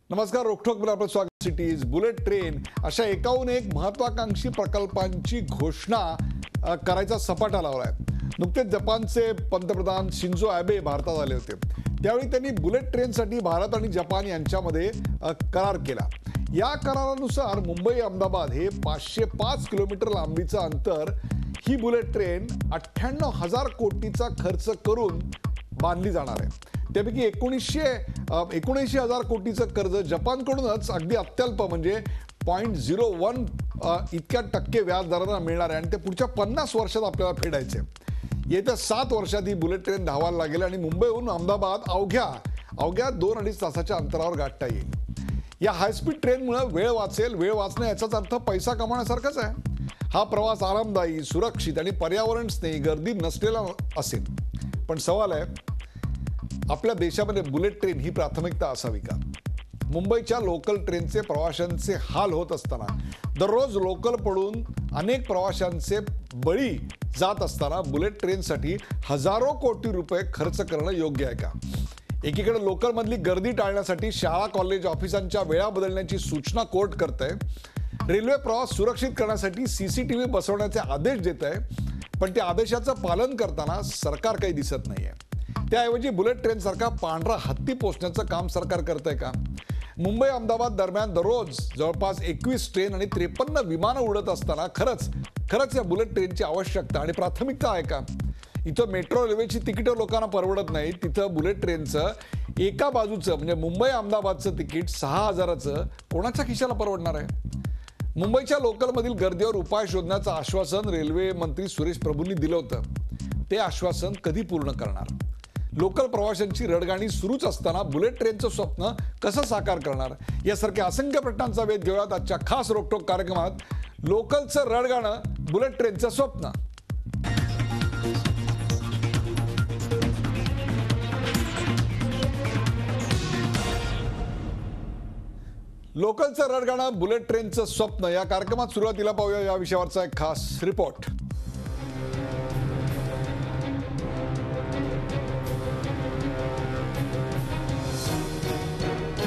नमस्कार, रोखोक आपलं स्वागत। सिटीज बुलेट ट्रेन अशा एकाहून एक महत्वाकांक्षी प्रकल्पांची घोषणा करायचा सपाटा लावलाय। नुकतेच जपानचे पंतप्रधान शिंजो अॅबे भारतात आले होते। त्यावेळी त्यांनी बुलेट ट्रेनसाठी भारत आणि जपान यांच्यामध्ये करार केला। या करारानुसार मुंबई अहमदाबाद हे 505 किलोमीटर लांबीचं अंतर ही बुलेट ट्रेन 98,000 कोटीचा खर्च करून बांधली जाणार आहे। त्यापैकी 19,000 कोटीचं कर्ज जपानकडूनच अगदी अत्यल्प म्हणजे 0.01 इतक्या टक्के व्याज दराने मिळणार आहे आणि ते पुढच्या 50 वर्षात आपल्याला फेडायचे। येत्या 7 वर्षात ही बुलेट ट्रेन धावायला लागेल आणि मुंबईहून अहमदाबाद अवघ्या 2-2.5 तासाच्या अंतरावर गाठता येईल। या हायस्पीड ट्रेनमुळे वेळ वाचेल। वेळ वाचणं याचाच अर्थ पैसा कमावण्यासारखाच आहे। हा प्रवास आरामदायी, सुरक्षित आणि पर्यावरण स्नेही, गर्दी नसलेला असेल। पण सवाल आहे, आपल्या देशामध्ये बुलेट ट्रेन ही प्राथमिकता असावी का? मुंबईच्या लोकल ट्रेनचे प्रवाशांचे हाल होत असताना, दररोज लोकल पडून अनेक प्रवाशांचे बळी जात असताना बुलेट ट्रेनसाठी हजारो कोटी रुपये खर्च करणं योग्य आहे का? एकीकडे लोकलमधली गर्दी टाळण्यासाठी शाळा, कॉलेज, ऑफिसांच्या वेळा बदलण्याची सूचना कोर्ट करते। रेल्वे प्रवास सुरक्षित करण्यासाठी CCTV बसवण्याचे आदेश देत आहे, पण त्या आदेशाचं पालन करताना सरकार काही दिसत नाहीये। त्याऐवजी बुलेट ट्रेन सारखा पांढरा हत्ती पोचण्याचं काम सरकार करतंय का? मुंबई अहमदाबाद दरम्यान दररोज जवळपास 21 ट्रेन आणि 53 विमानं उडत असताना खरंच या बुलेट ट्रेनची आवश्यकता आणि प्राथमिकता आहे का? इथं मेट्रो रेल्वेची तिकीटं लोकांना परवडत नाही, तिथं बुलेट ट्रेनचं एका बाजूचं म्हणजे मुंबई अहमदाबादचं तिकीट 6,000चं कोणाच्या खिशाला परवडणार आहे? मुंबईच्या लोकलमधील गर्दीवर उपाय शोधण्याचं आश्वासन रेल्वे मंत्री सुरेश प्रभूंनी दिलं होतं। ते आश्वासन कधी पूर्ण करणार? लोकल प्रवाशांची रडगाणी सुरूच असताना बुलेट ट्रेनचं स्वप्न कसं साकार करणार? यासारख्या असंख्य प्रश्नांचा वेध घेऊयात आजच्या खास रोखोक कार्यक्रमात। लोकलचं रडगाणं, बुलेट ट्रेनचं स्वप्न। लोकलचं रडगाणं, बुलेट ट्रेनचं स्वप्न या कार्यक्रमात सुरुवातीला पाहूया या विषयावरचा एक खास रिपोर्ट।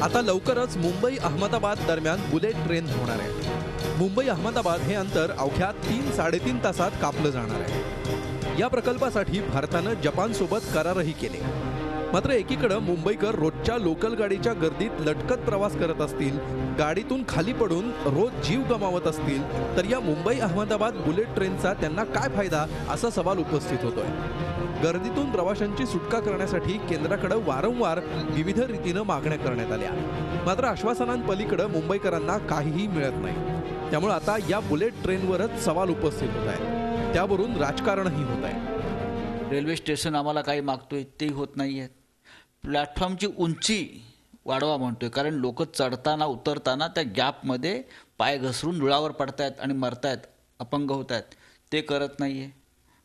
आता लवकरच मुंबई अहमदाबाद दरम्यान बुलेट ट्रेन होणार आहे। मुंबई अहमदाबाद हे अंतर अवघ्या 3-3.5 तासात कापलं जाणार आहे। या प्रकल्पासाठी भारतानं जपानसोबत करारही केले। मात्र एकीकडे मुंबईकर रोजच्या लोकल गाडीच्या गर्दीत लटकत प्रवास करत असतील, गाडीतून खाली पडून रोज जीव गमावत असतील, तर या मुंबई अहमदाबाद बुलेट ट्रेनचा त्यांना काय फायदा असा सवाल उपस्थित होतोय। गर्दीतून प्रवाशांची सुटका करण्यासाठी केंद्राकडे वारंवार विविध रीतीने मागण्या करण्यात आल्या, मात्र आश्वासनांपलीकडे मुंबईकरांना काहीही मिळत नाही। त्यामुळे आता या बुलेट ट्रेनवरच सवाल उपस्थित होत आहे, त्यावरून राजकारणही होत आहे। रेल्वे स्टेशन आम्हाला काही मागतोय तेही होत नाहीये। प्लॅटफॉर्मची उंची वाढवा म्हणतोय, कारण लोक चढताना उतरताना त्या गॅपमध्ये पाय घसरून रुळावर पडतायत आणि मरतायत, अपंग होत आहेत। ते करत नाहीये।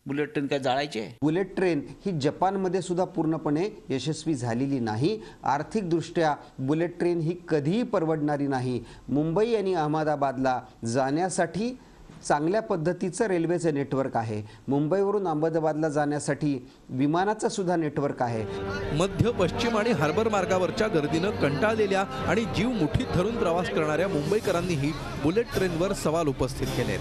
बुलेट ट्रेन काय जाळायचे? बुलेट ट्रेन ही जपानमध्ये सुद्धा पूर्णपणे यशस्वी झालेली नाही। आर्थिकदृष्ट्या बुलेट ट्रेन ही कधीही परवडणारी नाही। मुंबई आणि अहमदाबादला जाण्यासाठी चांगल्या पद्धतीचं रेल्वेचं नेटवर्क आहे। मुंबईवरून अहमदाबादला जाण्यासाठी विमानाचं सुद्धा नेटवर्क आहे। मध्य, पश्चिम आणि हार्बर मार्गावरच्या गर्दीनं कंटाळलेल्या आणि जीव मुठीत धरून प्रवास करणाऱ्या मुंबईकरांनीही बुलेट ट्रेनवर सवाल उपस्थित केलेत।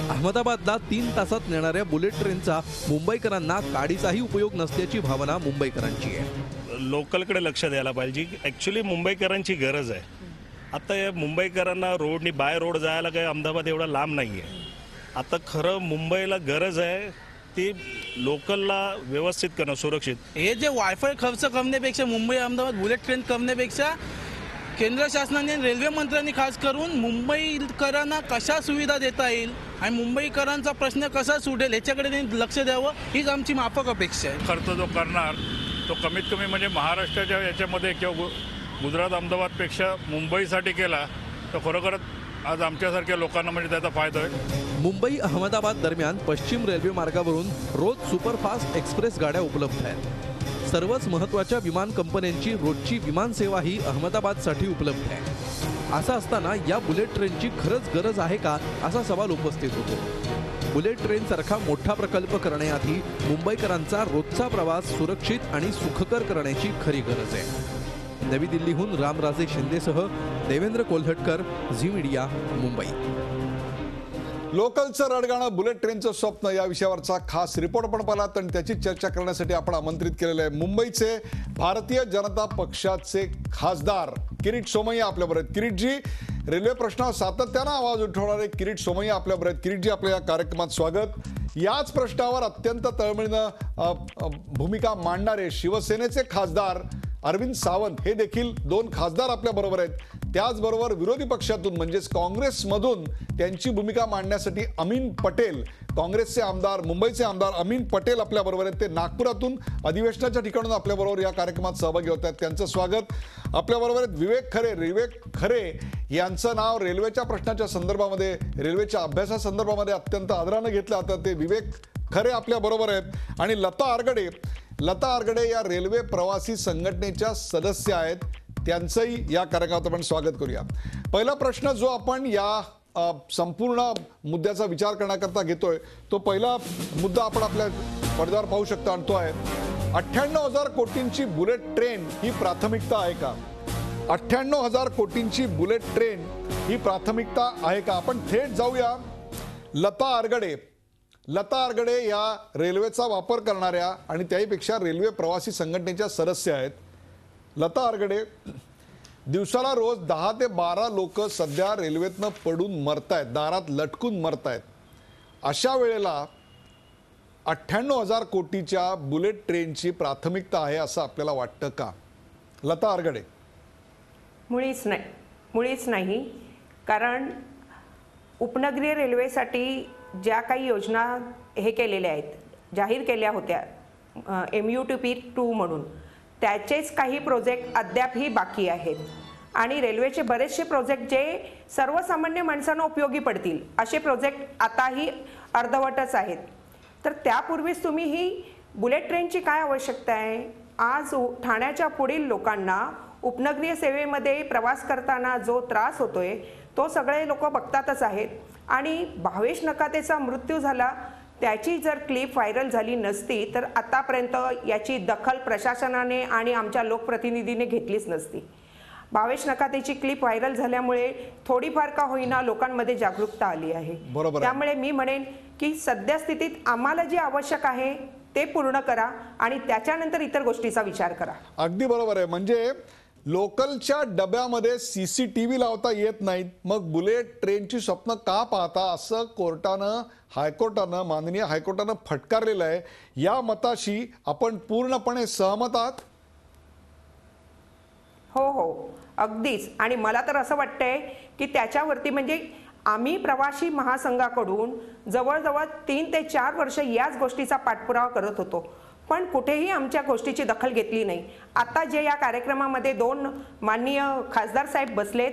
अहमदाबादला 3 तासात नेणाऱ्या बुलेट ट्रेनचा मुंबईकरांना काडीचाही उपयोग नसल्याची भावना मुंबईकरांची आहे। लोकलकडे लक्ष द्यायला पाहिजे। ॲक्च्युली मुंबईकरांची गरज आहे। आता या मुंबईकरांना रोडनी बाय रोड जायला काही अहमदाबाद एवढा लांब नाही आहे। आता खरं मुंबईला गरज आहे ती लोकलला व्यवस्थित करणं, सुरक्षित। हे जे वायफाय खर्च करण्यापेक्षा, मुंबई अहमदाबाद बुलेट ट्रेन करण्यापेक्षा केंद्र शासनाने, रेल्वे मंत्र्यांनी खास करून मुंबईकरांना कशा सुविधा देता येईल आणि मुंबईकरांचा प्रश्न कसा सुटेल याच्याकडे त्यांनी लक्ष द्यावं, हीच आमची माफक अपेक्षा आहे। खर्च जो करणार तो कमीत कमी म्हणजे महाराष्ट्राच्या याच्यामध्ये किंवा गुजरात अहमदाबादपेक्षा मुंबईसाठी केला तर खरोखरच आज आमच्यासारख्या लोकांना म्हणजे त्याचा फायदा आहे। मुंबई अहमदाबाद दरम्यान पश्चिम रेल्वे मार्गावरून रोज सुपरफास्ट एक्सप्रेस गाड्या उपलब्ध आहेत। सर्वच महत्त्वाच्या विमान कंपन्यांची रोजची विमान सेवाही अहमदाबादसाठी उपलब्ध आहे। असं असताना या बुलेट ट्रेनची खरंच गरज आहे का असा सवाल उपस्थित होतो। बुलेट ट्रेन सारखा मोठा प्रकल्प करण्याआधी मुंबईकरांचा रोजचा प्रवास सुरक्षित आणि सुखकर करण्याची खरी गरज आहे। नवी दिल्लीहून रामराजे शिंदेसह देवेंद्र कोल्हटकर, झी मीडिया, मुंबई. लोकलचं रडगाणं बुलेट ट्रेनचं स्वप्न या विषयावरचा खास रिपोर्ट आपण पाहिलात आणि त्याची चर्चा करण्यासाठी आपण आमंत्रित केलेले आहे मुंबईचे भारतीय जनता पक्षाचे खासदार किरीट सोमय्या आपल्याबरोबर आहेत. किरीटजी, रेल्वे प्रश्नावर सातत्यानं आवाज उठवणारे किरीट सोमय्या आपल्याबरोबर आहेत. किरीटजी, आपल्या या कार्यक्रमात स्वागत. याच प्रश्नावर अत्यंत तळमळीनं भूमिका मांडणारे शिवसेनेचे खासदार अरविंद सावंत हे देखील दोन खासदार आपल्या बरोबर आहेत. त्याचबरोबर विरोधी पक्षातून म्हणजेच काँग्रेसमधून त्यांची भूमिका मांडण्यासाठी अमीन पटेल, काँग्रेसचे आमदार, मुंबईचे आमदार अमीन पटेल आपल्या बरोबर आहेत. ते नागपुरातून अधिवेशनाच्या ठिकाणून आपल्या बरोबर या कार्यक्रमात सहभागी होत आहेत. त्यांचं स्वागत. आपल्या बरोबर आहेत विवेक खरे. विवेक खरे यांचं नाव रेल्वेच्या प्रश्नाच्या संदर्भामध्ये, रेल्वेच्या अभ्यासासंदर्भामध्ये अत्यंत आदरानं घेतलं जातं. ते विवेक खरे आपल्या बरोबर आहेत. आणि लता आरगडे या रेल्वे प्रवासी संघटनेच्या सदस्य आहेत. त्यांचंही या कार्यक्रमात आपण स्वागत करूया. पहिला प्रश्न जो आपण या संपूर्ण मुद्द्याचा विचार करण्याकरता घेतोय, तो पहिला मुद्दा आपण आपल्या पडद्यावर पाहू शकता आणि तो आहे 98,000 कोटींची बुलेट ट्रेन ही प्राथमिकता आहे का? 98,000 कोटींची बुलेट ट्रेन ही प्राथमिकता आहे का? आपण थेट जाऊया. लता आरगडे या रेल्वेचा वापर करणाऱ्या आणि त्याहीपेक्षा रेल्वे प्रवासी संघटनेच्या सदस्य आहेत. लता आरगडे, दिवसाला रोज 10 ते 12 लोक सध्या रेल्वेतनं पडून मरतायत, दारात लटकून मरतायत. अशा वेळेला 98,000 कोटीच्या बुलेट ट्रेनची प्राथमिकता आहे असं आपल्याला वाटतं का? लता आरगडे. मुळीच नाही. कारण उपनगरीय रेल्वेसाठी ज्या काही योजना हे केलेल्या आहेत, जाहीर केल्या होत्या MUTP2 म्हणून, त्याचेच काही प्रोजेक्ट अद्यापही बाकी आहेत. आणि रेल्वेचे बरेचसे प्रोजेक्ट जे सर्वसामान्य माणसांना उपयोगी पडतील असे प्रोजेक्ट आताही अर्धवटच आहेत. तर त्यापूर्वीच तुम्ही ही बुलेट ट्रेनची काय आवश्यकता आहे? आज ठाण्याच्या पुढील लोकांना उपनगरीय सेवेमध्ये प्रवास करताना जो त्रास होतोय तो सगळे लोक बघतातच आहेत. आणि भावेश नकातेचा मृत्यू झाला, त्याची जर क्लिप व्हायरल झाली नसती तर आतापर्यंत याची दखल प्रशासनाने आणि आमच्या लोकप्रतिनिधीने घेतलीच नसती. भावेश नकातेची क्लिप व्हायरल झाल्यामुळे थोडीफार का होईना लोकांमध्ये जागरूकता आली आहे. त्यामुळे मी म्हणेन की सध्या स्थितीत आम्हाला जे आवश्यक आहे ते पूर्ण करा आणि त्याच्यानंतर इतर गोष्टीचा विचार करा. अगदी बरोबर आहे. म्हणजे लोकलच्या डब्यामध्ये CCTV लावता येत नाहीत, मग बुलेट ट्रेनची स्वप्न का पाहता असं माननीय हायकोर्टानं फटकारलेलं आहे. या मताशी आपण पूर्णपणे सहमत आहात? हो, अगदीच. आणि मला तर असं वाटतंय की त्याच्यावरती म्हणजे आम्ही प्रवासी महासंघाकडून जवळजवळ 3 ते 4 वर्ष याच गोष्टीचा पाठपुरावा करत होतो, पण कुठेही आमच्या गोष्टीची दखल घेतली नाही. आता जे या कार्यक्रमामध्ये 2 माननीय खासदार साहेब बसलेत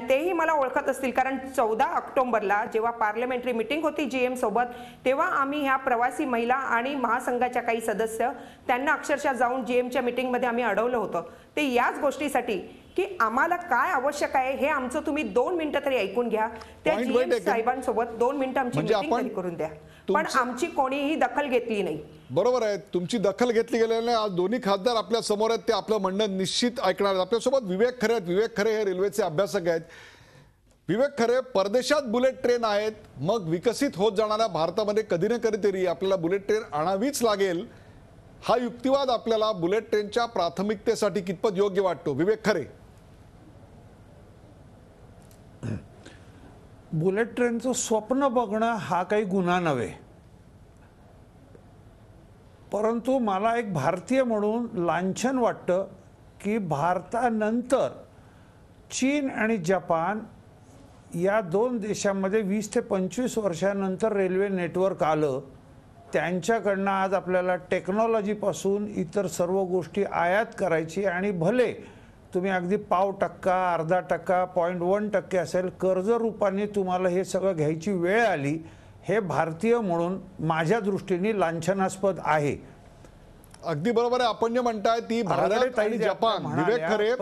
तेही मला ओळखत असतील, कारण 14 ऑक्टोबरला जेव्हा पार्लमेंटरी मीटिंग होती GM सोबत, तेव्हा आम्ही ह्या प्रवासी महिला आणि महासंघाच्या काही सदस्य त्यांना अक्षरशः जाऊन GMच्या मीटिंगमध्ये आम्ही अडवलं होतं. ते याच गोष्टीसाठी की आम्हाला काय आवश्यक आहे हे आमचं तुम्ही 2 मिनिटं तरी ऐकून घ्या. त्या GM साहेबांसोबत 2 मिनिटं आमची मीटिंग करून द्या, पण आमची कोणीही दखल घेतली नाही. बरोबर आहे, तुमची दखल घेतली गेलेली नाही. आज दोन्ही खासदार आपल्या समोर आहेत, ते आपलं म्हणणं निश्चित ऐकणार आहेत. आपल्यासोबत विवेक खरे आहेत. विवेक खरे हे रेल्वेचे अभ्यासक आहेत. विवेक खरे, परदेशात बुलेट ट्रेन आहेत, मग विकसित होत जाणाऱ्या भारतामध्ये कधी ना कधीतरी आपल्याला बुलेट ट्रेन आणावीच लागेल. हा युक्तिवाद आपल्याला बुलेट ट्रेनच्या प्राथमिकतेसाठी कितपत योग्य वाटतो? विवेक खरे. बुलेट ट्रेनचं स्वप्न बघणं हा काही गुन्हा नव्हे, परंतु मला एक भारतीय म्हणून लांछन वाटतं की भारतानंतर चीन आणि जपान या 2 देशांमध्ये 20 ते 25 वर्षानंतर रेल्वे नेटवर्क आलं. त्यांच्याकडनं आज आपल्याला टेक्नॉलॉजीपासून इतर सर्व गोष्टी आयात करायची, आणि भले तुम्ही अगदी 0.5%, अर्धा टक्का, 0.1% असेल कर्ज रूपाने तुम्हाला हे सगळं घ्यायची वेळ आली, हे भारतीय म्हणून माझ्या दृष्टीने लांछनास्पद आहे. अगदी बरोबर आहे. आपण जे म्हणताय ती भारत आणि जपान, विवेक खरे,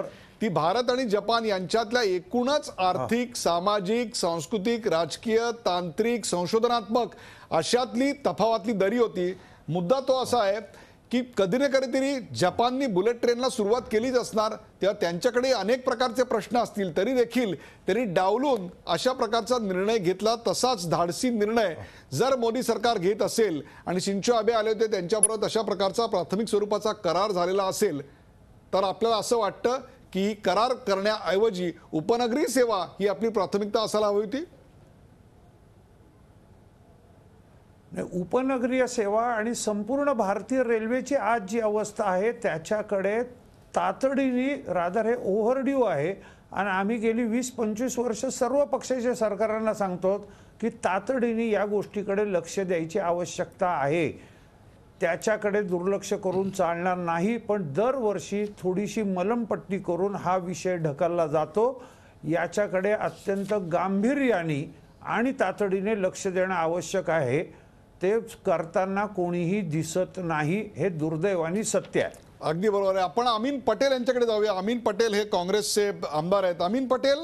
ती भारत आणि जपान यांच्यातल्या एकूणच आर्थिक, सामाजिक, सांस्कृतिक, राजकीय, तांत्रिक, संशोधनात्मक अशातली तफावतली दरी होती. मुद्दा तो असा आहे की कधी ना कधीतरी जपाननी बुलेट ट्रेनला सुरुवात केलीच असणार, तेव्हा त्यांच्याकडे अनेक प्रकारचे प्रश्न असतील, तरी देखील त्यांनी डावलून अशा प्रकारचा निर्णय घेतला. तसाच धाडसी निर्णय जर मोदी सरकार घेत असेल आणि शिंजो आबे आले होते त्यांच्याबरोबर तशा प्रकारचा प्राथमिक स्वरूपाचा करार झालेला असेल, तर आपल्याला असं वाटतं की करार करण्याऐवजी उपनगरी सेवा ही आपली प्राथमिकता असायला हवी होती. उपनगरीय सेवा आणि संपूर्ण भारतीय रेल्वेची आज जी अवस्था आहे त्याच्याकडे तातडीने रादर हे ओव्हरड्यू आहे. आणि आम्ही गेली 20-25 वर्ष सर्व पक्षाच्या सरकारांना सांगतो की तातडीने या गोष्टीकडे लक्ष द्यायची आवश्यकता आहे. त्याच्याकडे दुर्लक्ष करून चालणार नाही. पण दरवर्षी थोडीशी मलमपट्टी करून हा विषय ढकलला जातो. याच्याकडे अत्यंत गांभीर्याने आणि तातडीने लक्ष देणं आवश्यक आहे. ते करताना कोणीही दिसत नाही, हे दुर्दैवानी सत्य आहे. अगदी बरोबर आहे. आपण अमीन पटेल यांच्याकडे जाऊया. अमीन पटेल हे काँग्रेसचे आमदार आहेत. अमीन पटेल,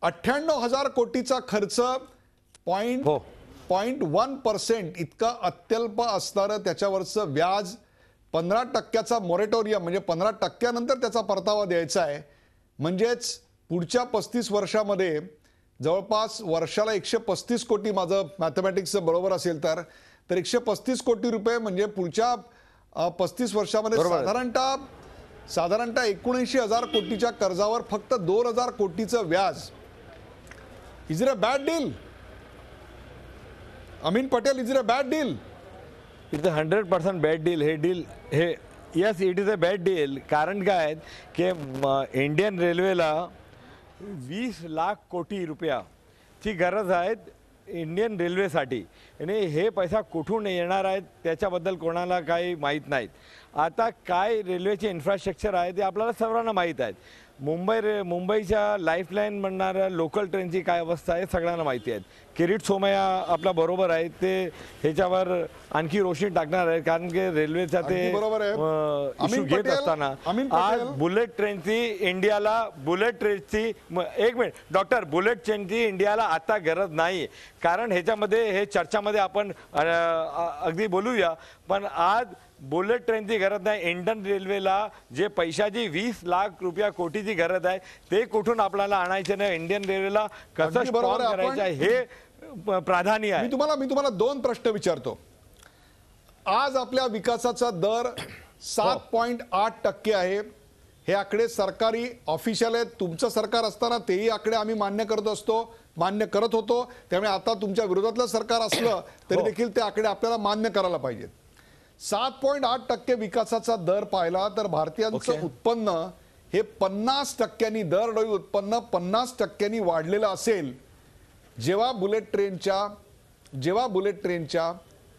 98,000 कोटीचा खर्च 0.1% इतका अत्यल्प असणारं त्याच्यावरचं व्याज, 15% मोरेटोरियम म्हणजे 15% त्याचा परतावा द्यायचा आहे. म्हणजेच पुढच्या 35 वर्षामध्ये जवळपास वर्षाला 135 कोटी, माझं मॅथमॅटिक्स बरोबर असेल तर 135 कोटी रुपये म्हणजे पुढच्या 35 वर्षामध्ये साधारणतः 79,000 कोटीच्या कर्जावर फक्त 2,000 कोटीचं व्याज. Is it a bad deal? Amin Patel, is it a bad deal? It's a 100% bad deal. हे डील हे yes it is a bad deal. कारण काय की इंडियन रेल्वेला 20 लाख कोटी रुपयाची गरज आहे इंडियन रेल्वेसाठी. आणि हे पैसा कुठून येणार आहेत त्याच्याबद्दल कोणाला काही माहीत नाहीत. आता काय रेल्वेचे इन्फ्रास्ट्रक्चर आहे ते आपल्याला सर्वांना माहीत आहेत. मुंबईच्या लाईफलाईन म्हणणाऱ्या लोकल ट्रेनची काय अवस्था आहे सगळ्यांना माहिती आहे. किरीट सोमय्या आपला बरोबर आहे, ते ह्याच्यावर आणखी रोशनी टाकणार आहे. कारण की रेल्वेचा ते इश्यू घेत असताना आज बुलेट ट्रेनची एक मिनिट डॉक्टर, बुलेट ट्रेनची इंडियाला आता गरज नाही. कारण ह्याच्यामध्ये हे चर्चामध्ये आपण अगदी बोलूया. पण आज बुलेट ट्रेनची गरज नाही. इंडियन रेल्वेला जे पैशाची 20 लाख कोटीची गरज आहे ते कुठून आपल्याला आणायचे नाही. इंडियन रेल्वेला कसं स्ट्रॉंग करायचं आहे हे प्राधान्य आहे. मी तुम्हाला 2 प्रश्न विचारतो. आज आपल्या विकासाचा दर 7.8% आहे. हे आकडे सरकारी ऑफिशियल आहेत. तुमचं सरकार असताना तेही आकडे आम्ही मान्य करत होतो. त्यामुळे आता तुमच्या विरोधातलं सरकार असलं तरी देखील ते आकडे आपल्याला मान्य करायला पाहिजेत. 7.8% विकासाचा दर पाहिला तर भारतीयांचं उत्पन्न हे 50% दरडोई उत्पन्न 50% वाढलेलं असेल. जेव्हा बुलेट ट्रेनच्या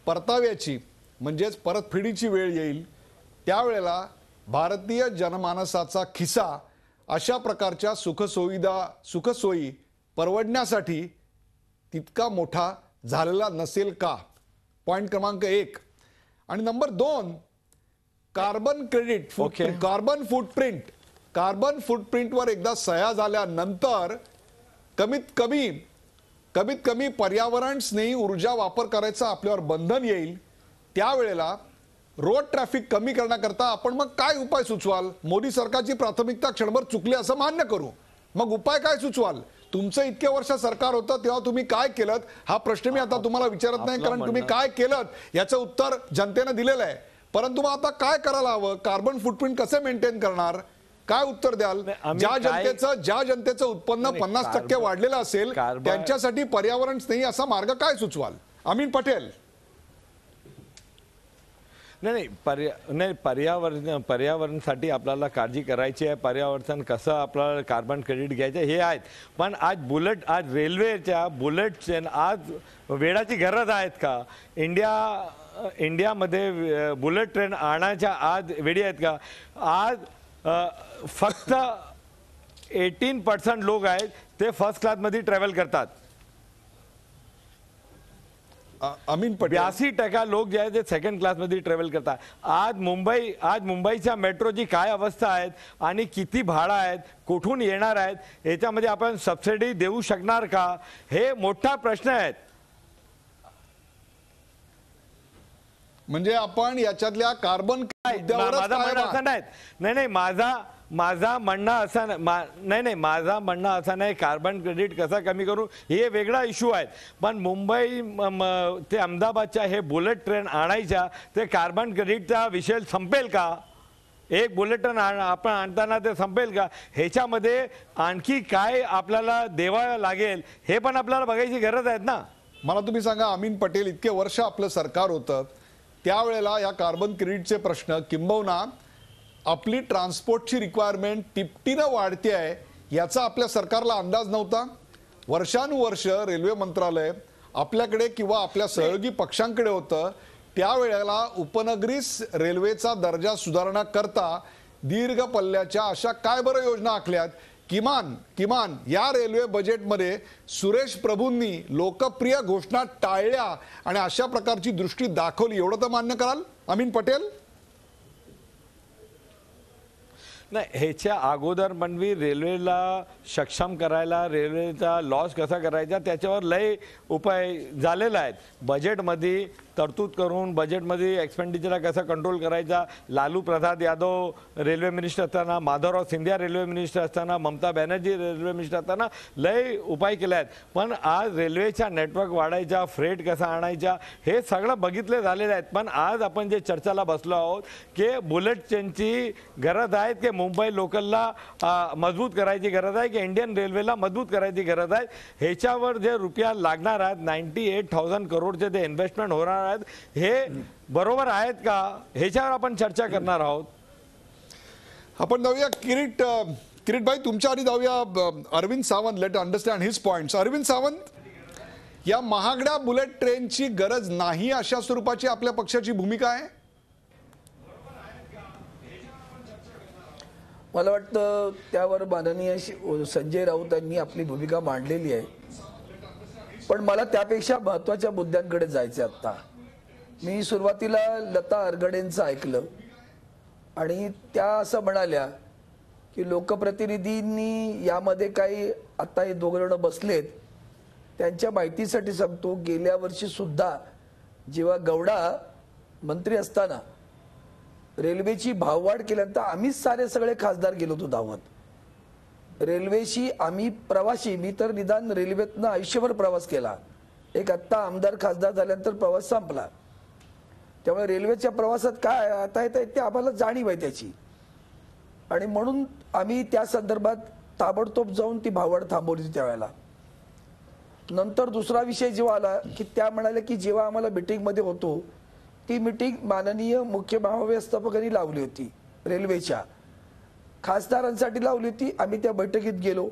परताव्याची म्हणजेच परतफेडीची वेळ येईल त्यावेळेला भारतीय जनमानसाचा खिसा अशा प्रकारच्या सुखसोयी परवडण्यासाठी तितका मोठा झालेला नसेल का? पॉइंट क्रमांक 1. आणि नंबर 2, कार्बन क्रेडिट, कार्बन फुटप्रिंटवर एकदा सह्या झाल्यानंतर कमीत कमी पर्यावरण स्नेही ऊर्जा वापर करायचं आपल्यावर बंधन येईल. त्यावेळेला रोड ट्रॅफिक कमी करण्याकरता आपण मग काय उपाय सुचवाल? मोदी सरकारची प्राथमिकता क्षणभर चुकली असं मान्य करू, मग उपाय काय सुचवाल? तुमचं इतके वर्ष सरकार होतं तेव्हा तुम्ही काय केलं हा प्रश्न मी आता तुम्हाला विचारत नाही, कारण तुम्ही काय केलं याचं उत्तर जनतेने दिलेलं आहे. परंतु मग आता काय करायला हवं? कार्बन फुटप्रिंट कसे मेंटेन करणार? काय उत्तर द्याल? ज्या जनतेचं उत्पन्न 50% वाढलेलं असेल त्यांच्यासाठी पर्यावरण स्नेही असा मार्ग काय सुचवाल? अमीन पटेल. नाही पर्यावरणासाठी आपल्याला काळजी करायची आहे. पर्यावरण कसं आपल्याला कार्बन क्रेडिट घ्यायचं हे आहेत. पण आज रेल्वेच्या बुलेट ट्रेन आज वेळाची गरज आहेत का? इंडियामध्ये बुलेट ट्रेन आणायच्या आज वेळी आहेत का? आज फक्त 18% लोक आहेत ते फर्स्ट क्लासमध्ये ट्रॅव्हल करतात. अमीन पटेल 82% लोक जे आहेत ते सेकंड क्लासमध्ये ट्रॅव्हल करतात. आज मुंबईच्या मेट्रोची काय अवस्था आहेत आणि किती भाडं आहेत, कुठून येणार आहेत, याच्यामध्ये आपण सबसिडी देऊ शकणार का? हे मोठा प्रश्न आहेत. म्हणजे आपण याच्यातल्या कार्बन मुद्द्यावरच माझं कायम म्हणणं आहात. असं नाही माझा म्हणणं असं नाही माझा म्हणणं असं नाही कार्बन क्रेडिट कसा कमी करू हे वेगळा इश्यू आहे. पण मुंबई ते अहमदाबादच्या हे बुलेट ट्रेन आणायच्या ते कार्बन क्रेडिटचा विषय संपेल का? एक बुलेट ट्रेन आपण आणताना ते संपेल का? ह्याच्यामध्ये आणखी काय आपल्याला देवावं लागेल हे पण आपल्याला बघायची गरज आहे ना. मला तुम्ही सांगा, अमीन पटेल इतके वर्ष आपलं सरकार होतं त्यावेळेला या कार्बन क्रेडिटचे प्रश्न किंबहुना आपली ट्रान्सपोर्टची रिक्वायरमेंट तिपटीनं वाढते आहे याचा आपल्या सरकारला अंदाज नव्हता. वर्षानुवर्ष रेल्वे मंत्रालय आपल्याकडे किंवा आपल्या सहयोगी पक्षांकडे होतं. त्यावेळेला उपनगरी रेल्वेचा दर्जा सुधारणा करता दीर्घ पल्ल्याच्या अशा काय बरं योजना आखल्यात? किमान या रेल्वे बजेटमध्ये सुरेश प्रभूंनी लोकप्रिय घोषणा टाळल्या आणि अशा प्रकारची दृष्टी दाखवली, एवढं तर मान्य कराल अमीन पटेल? नाही, ह्याच्या अगोदर पण मी रेल्वेला सक्षम करायला, रेल्वेचा लॉस कसा करायचा त्याच्यावर लय उपाय झालेला आहेत. बजेटमध्ये तरतूद करून बजेटमध्ये एक्सपेंडिचरला कसा कंट्रोल करायचा. लालू प्रसाद यादव रेल्वे मिनिस्टर असताना, माधवराव सिंधिया रेल्वे मिनिस्टर असताना, ममता बॅनर्जी रेल्वे मिनिस्टर असताना लय उपाय केले आहेत. पण आज रेल्वेचा नेटवर्क वाढायचा, फ्रेट कसा आणायचा हे सगळं बघितले झालेले आहेत. पण आज आपण जे चर्चेला बसलो आहोत की बुलेट ट्रेनची गरज आहे की मुंबई लोकलला मजबूत करायची गरज आहे की इंडियन रेल्वेला मजबूत करायची गरज आहे. ह्याच्यावर जे रुपया लागणार आहेत 98,000 करोडचे ते इन्व्हेस्टमेंट होणार आहेत हे बरोबर आहेत का ह्याच्यावर आपण चर्चा करणार आहोत. आपण जाऊया किरीट भाई, तुमच्या आधी जाऊया Arvind Sawant. Let understand his points. Arvind Sawant, या महागड्या बुलेट ट्रेनची गरज नाही अशा स्वरूपाची आपल्या पक्षाची भूमिका आहे? मला वाटतं त्यावर माननीय संजय राऊत यांनी आपली भूमिका मांडलेली आहे. पण मला त्यापेक्षा महत्त्वाच्या मुद्द्यांकडे जायचं आहे. आत्ता मी सुरुवातीला लता अरगडेंचं ऐकलं आणि त्या असं म्हणाल्या की लोकप्रतिनिधींनी यामध्ये काही आता हे दोघं जण बसलेत त्यांच्या माहितीसाठी सांगतो, गेल्या वर्षी सुद्धा जेव्हा गौडा मंत्री असताना रेल्वेची भाववाढ केल्यानंतर आम्हीच सगळे खासदार गेलो होतो धावत. रेल्वेशी आम्ही प्रवासी, मी तर निदान रेल्वेतनं आयुष्यभर प्रवास केला. एक आत्ता आमदार खासदार झाल्यानंतर प्रवास संपला. त्यामुळे रेल्वेच्या प्रवासात काय आता येत ते आम्हाला जाणीव आहे त्याची. आणि म्हणून आम्ही त्या संदर्भात ताबडतोब जाऊन ती भाववाढ थांबवली त्यावेळेला. नंतर दुसरा विषय जेव्हा आला की त्या म्हणाल्या की जेव्हा आम्हाला मीटिंगमध्ये होतो ती मीटिंग माननीय मुख्य महाव्यवस्थापकांनी लावली होती, रेल्वेच्या खासदारांसाठी लावली होती. आम्ही त्या बैठकीत गेलो.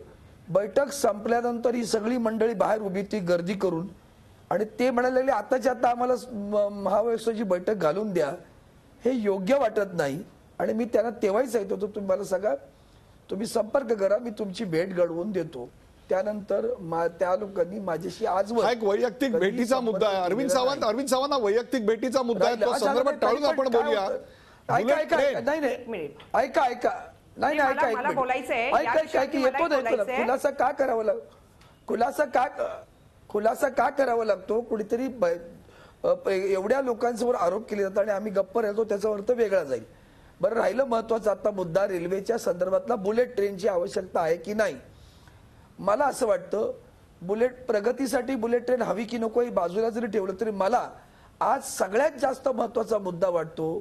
बैठक संपल्यानंतर ही सगळी मंडळी बाहेर उभी होती गर्दी करून आणि ते म्हणाले आताच्या आता आम्हाला महाव्यवस्थेची बैठक घालून द्या, हे योग्य वाटत नाही. आणि मी त्यांना तेव्हाही सांगितलं होतं तुम्ही मला सांगा, तुम्ही संपर्क करा, मी तुमची भेट घडवून देतो. त्यानंतर त्या लोकांनी माझ्याशी आजवर एक वैयक्तिक भेटीचा मुद्दा आहे. अरविंद सावंत हा वैयक्तिक भेटीचा मुद्दा आहे, तो संदर्भात टाळून आपण बोलूया. खुलासा का करावा लागतो? कुणीतरी एवढ्या लोकांसमोर आरोप केले जातात आणि आम्ही गप्प राहतो, त्याचा अर्थ वेगळा जाईल. बरं, राहिलं महत्वाचा आता मुद्दा रेल्वेच्या संदर्भातला बुलेट ट्रेनची आवश्यकता आहे की नाही. मला असं वाटतं प्रगतीसाठी बुलेट ट्रेन हवी की नको ही बाजूला जरी ठेवलं तरी मला आज सगळ्यात जास्त महत्वाचा मुद्दा वाटतो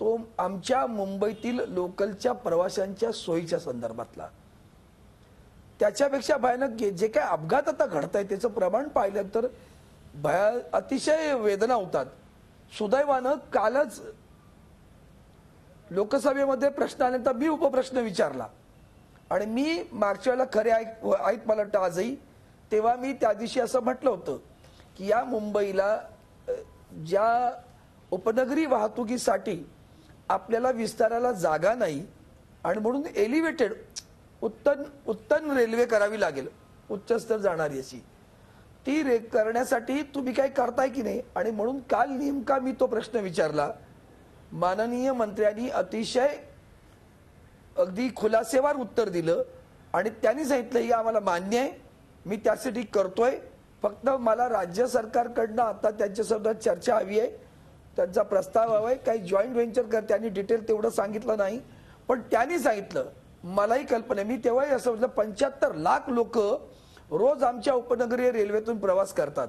तो आमच्या मुंबईतील लोकलच्या प्रवाशांच्या सोयीच्या संदर्भातला. त्याच्यापेक्षा भयानक जे काय अपघात आता घडताय त्याचं प्रमाण पाहिलं तर अतिशय वेदना होतात. सुदैवानं कालच लोकसभेमध्ये प्रश्न आल्यानंतर मी उपप्रश्न विचारला आणि मी मागच्या वेळेला खरे आहेत मला वाटतं आजही, तेव्हा मी त्या दिवशी असं म्हटलं होतं की या मुंबईला ज्या उपनगरी वाहतुकीसाठी आपल्याला विस्ताराला जागा नाही आणि म्हणून एलिव्हेटेड उत्तम रेल्वे करावी लागेल, उच्चस्तर जाणारी अशी ती करण्यासाठी तुम्ही काही करताय की नाही. आणि म्हणून काल नेमका मी तो प्रश्न विचारला. माननीय मंत्र्यांनी अतिशय अगदी खुलासेवार उत्तर दिलं आणि त्यांनी सांगितलं ही आम्हाला मान्य आहे, मी त्यासाठी करतोय, फक्त मला राज्य सरकारकडनं आता त्यांच्यासोबत चर्चा हवी आहे. त्यांचा प्रस्ताव हवाय. काही जॉईंट व्हेंचर कर, त्यांनी डिटेल तेवढं सांगितलं नाही, पण त्यांनी सांगितलं, मलाही कल्पना आहे, मी तेव्हाही असं म्हटलं 75 लाख लोक रोज आमच्या उपनगरीय रेल्वेतून प्रवास करतात,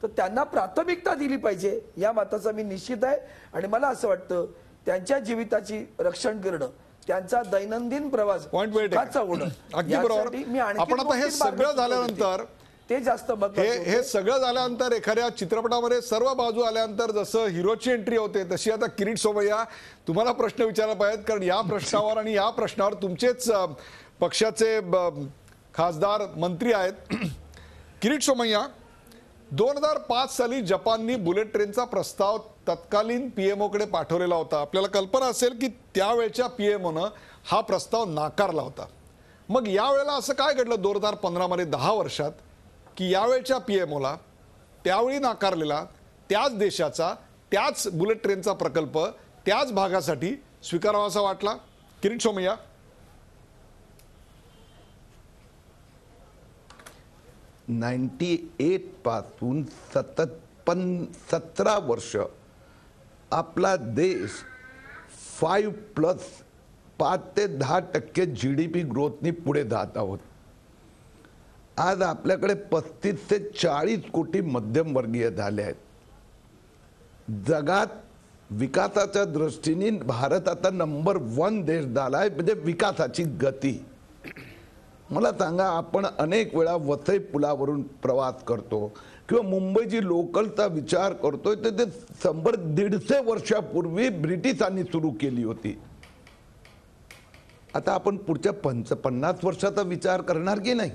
तर त्यांना प्राथमिकता दिली पाहिजे या मताचा मी निश्चित आहे. आणि मला असं वाटतं त्यांच्या जीविताची रक्षण करणं, त्यांचा दैनंदिन प्रवास सुखाचा होणं, अगदी बरोबर. आपण आता हे सगळं झाल्यानंतर ते जास्त हे सगळं झाल्यानंतर एखाद्या चित्रपटामध्ये सर्व बाजू आल्यानंतर जसं हिरोची एंट्री होते तशी आता किरीट सोमय्या तुम्हाला प्रश्न विचारला पाहिजेत, कारण या प्रश्नावर आणि या प्रश्नावर तुमचेच पक्षाचे खासदार मंत्री आहेत. किरीट सोमय्या, 2005 साली जपाननी बुलेट ट्रेनचा प्रस्ताव तत्कालीन पीएमओकडे पाठवलेला होता. आपल्याला कल्पना असेल की त्यावेळच्या पीएमओनं हा प्रस्ताव नाकारला होता. मग यावेळेला असं काय घडलं 2015 मध्ये 10 वर्षात की यावेळच्या पीएमओला त्यावेळी नाकारलेला त्याच देशाचा त्याच बुलेट ट्रेनचा प्रकल्प त्याच भागासाठी स्वीकारावासा वाटला? किरीट सोमय्या. 98 पासून सतत 17 वर्ष आपला देश 5 ते 10% GDP ग्रोथनी पुढे जात आहोत. आज आपल्याकडे 35 ते 40 कोटी मध्यमवर्गीय झाले आहेत. जगात विकासाच्या दृष्टीने भारत आता नंबर 1 देश झाला आहे, म्हणजे विकासाची गती. मला सांगा, आपण अनेक वेळा वसई पुलावरून प्रवास करतो किंवा मुंबईची लोकलचा विचार करतोय, तर ते 100-150 वर्षापूर्वी ब्रिटिशांनी सुरू केली होती. आता आपण पुढच्या 50 वर्षाचा विचार करणार की नाही?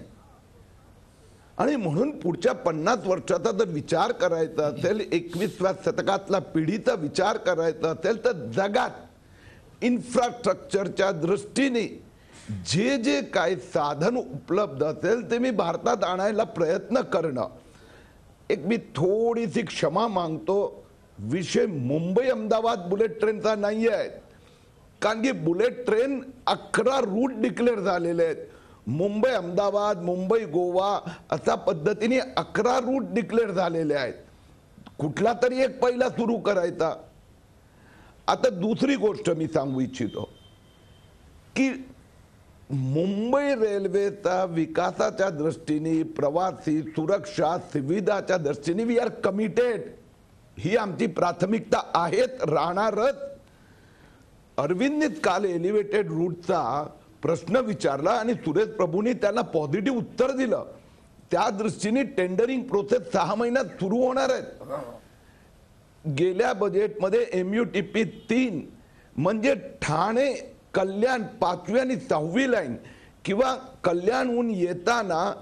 आणि म्हणून पुढच्या 50 वर्षाचा जर विचार करायचा असेल, 21व्या शतकातला पिढीचा विचार करायचा असेल, तर जगात इन्फ्रास्ट्रक्चरच्या दृष्टीने जे जे काही साधन उपलब्ध असेल ते मी भारतात आणायला प्रयत्न करणं. एक मी थोडीशी क्षमा मागतो, विषय मुंबई अहमदाबाद बुलेट ट्रेनचा नाही आहे, कारण की बुलेट ट्रेन 11 रूट डिक्लेअर झालेले आहेत. मुंबई अहमदाबाद, मुंबई गोवा अशा पद्धतीने 11 रूट डिक्लेअर झालेले आहेत. कुठला तरी एक पहिला सुरू करायचा. आता दुसरी गोष्ट मी सांगू इच्छितो की मुंबई रेल्वेचा विकासाच्या दृष्टीने, प्रवासी सुरक्षा सुविधाच्या दृष्टीने वी आर कमिटेड. ही आमची प्राथमिकता आहेत, राहणारच. अरविंदनीच काल एलिव्हेटेड रूटचा प्रश्न विचारला आणि सुरेश प्रभूंनी त्याला पॉझिटिव्ह उत्तर दिलं. त्या दृष्टीने टेंडरिंग प्रोसेस 6 महिन्यात सुरू होणार आहेत. गेल्या बजेटमध्ये MUTP 3 म्हणजे ठाणे कल्याण 5वी आणि 6वी लाईन किंवा कल्याणहून येताना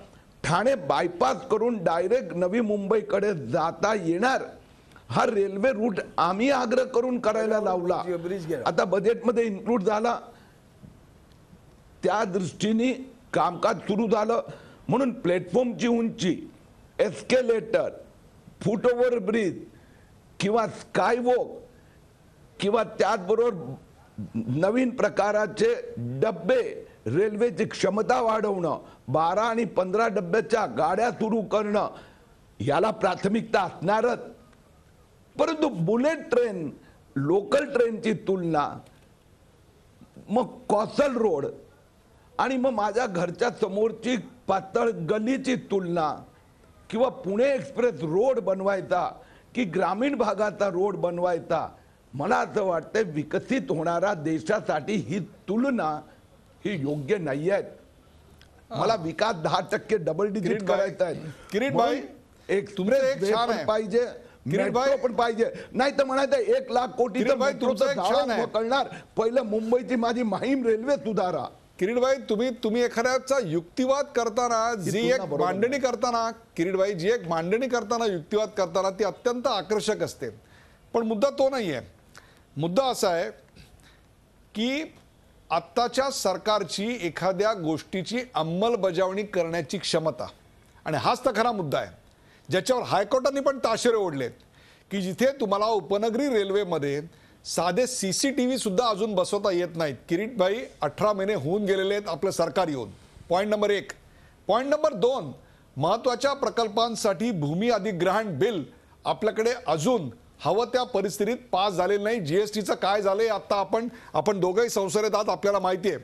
ठाणे बायपास करून डायरेक्ट नवी मुंबईकडे जाता येणार हा रेल्वे रूट आम्ही आग्रह करून करायला लावला. आता बजेटमध्ये इन्क्लूड झाला. त्या दृष्टीने कामकाज सुरू झालं. म्हणून प्लॅटफॉर्मची उंची, एस्केलेटर, फुट ओव्हर ब्रिज किंवा स्कायवॉक किंवा त्याचबरोबर नवीन प्रकाराचे डब्बे, रेल्वेची क्षमता वाढवणं, 12 आणि 15 डब्याच्या गाड्या सुरू करणं, याला प्राथमिकता असणारच. परंतु बुलेट ट्रेन, लोकल ट्रेनची तुलना, मग कौशल रोड आणि मग माझ्या घरच्या समोरची पातळ गलीची तुलना किंवा पुणे एक्सप्रेस रोड बनवायचा की ग्रामीण भागाचा रोड बनवायचा, मला असं वाटतं विकसित होणारा देशासाठी ही तुलना ही योग्य नाही आहे. मला विकास 10% डबल डिजिट करायचा आहे. किरीट भाई, एक छान आहे पाहिजे, किरीट भाई पण पाहिजे, नाही तर म्हणायचं 1 लाख कोटी करणार. पहिलं मुंबईची माझी माहीम रेल्वे सुधारा. किरीट भाई, तुम्ही एखाद्याचा युक्तिवाद करताना जी एक मांडणी करताना, किरीट भाई जी एक मांडणी करताना, युक्तिवाद करताना ती अत्यंत आकर्षक असते. पण मुद्दा तो नाही आहे. मुद्दा असा आहे की आत्ताच्या सरकारची एखाद्या गोष्टीची अंमलबजावणी करण्याची क्षमता, आणि हाच तर खरा मुद्दा आहे ज्याच्यावर हायकोर्टाने पण ताशेरे ओढलेत की जिथे तुम्हाला उपनगरी रेल्वेमध्ये साधे CCTV सुद्धा अजून बसवता येत नाहीत. किरीट भाई, 18 महिने होऊन गेलेले आहेत आपलं सरकार येऊन. Point number 1. पॉईंट नंबर 2, महत्त्वाच्या प्रकल्पांसाठी भूमी अधिग्रहण बिल आपल्याकडे अजून हवं त्या परिस्थितीत पास झालेलं नाही. जीएसटीचं काय झालंय आता आपण दोघंही संसदेत आहात, आपल्याला माहिती आहे.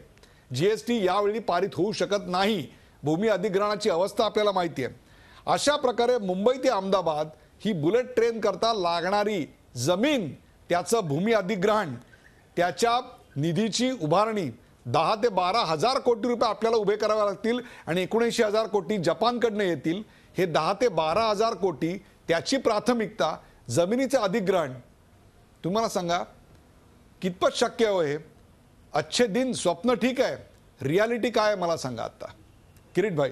जीएसटी यावेळी पारित होऊ शकत नाही. भूमी अधिग्रहणाची अवस्था आपल्याला माहिती आहे. अशा प्रकारे मुंबई ते अहमदाबाद ही बुलेट ट्रेन करता लागणारी जमीन, त्याचं भूमी अधिग्रहण, त्याच्या निधीची उभारणी 10 ते 12 हजार कोटी रुपये आपल्याला उभे करावे लागतील आणि 79,000 कोटी जपानकडनं येतील. हे 10 ते 12 हजार कोटी, त्याची प्राथमिकता जमिनीचे अधिग्रहण. तुम्हाला सांगा कितपत शक्य आहे? अच्छे दिन स्वप्न ठीक आहे, रियालिटी काय आहे मला सांगा आता. किरीट भाई,